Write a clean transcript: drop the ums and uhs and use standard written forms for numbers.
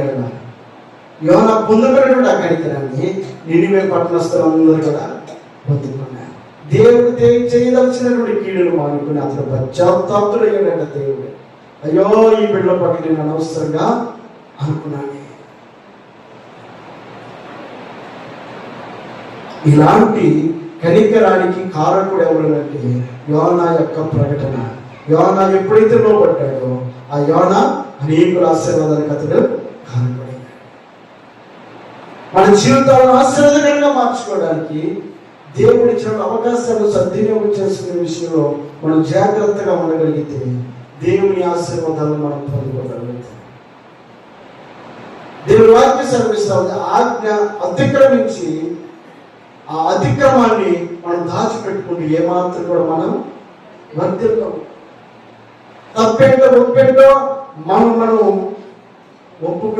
యోనా పొందుకున్నటువంటి ఆ కనికరాన్ని నినివే పట్టణస్థులందరూ కూడా పొందుకున్నారు. దేవుడు చేయదలిచినటువంటి కీడును మానుకుని అతను పశ్చాత్తాపుడయ్యాడట. దేవుడు అయ్యో ఈ బిడ్డల పట్ల నేను అనవసరంగా అనుకున్నాను. ఇలాంటి కనికరానికి కారకుడు ఎవరంటే యోనా యొక్క ప్రకటన. యోనా ఎప్పుడైతే లోపడ్డాడో ఆ యోనా అనేకుల ఆశీర్వాదానికి అతడు కారకుడైనాడు. మన జీవితాలను ఆశీర్వాదకరంగా మార్చుకోవడానికి దేవుడి ఇచ్చిన అవకాశాలు సద్వినియోగం చేసుకునే విషయంలో మనం జాగ్రత్తగా ఉండగలిగితే దేవుని ఆశీర్వాదాలను మనం పొందుకోగలుగుతాం. దేవుని వాక్య సెలవిస్తా ఉంది, ఆజ్ఞ అతిక్రమించి ఆ అతిక్రమాన్ని మనం దాచిపెట్టుకుంటే ఏమాత్రం కూడా మనం వర్తిల్లం. తప్పేంటో ఒప్పేంటో మనం ఒప్పుకునే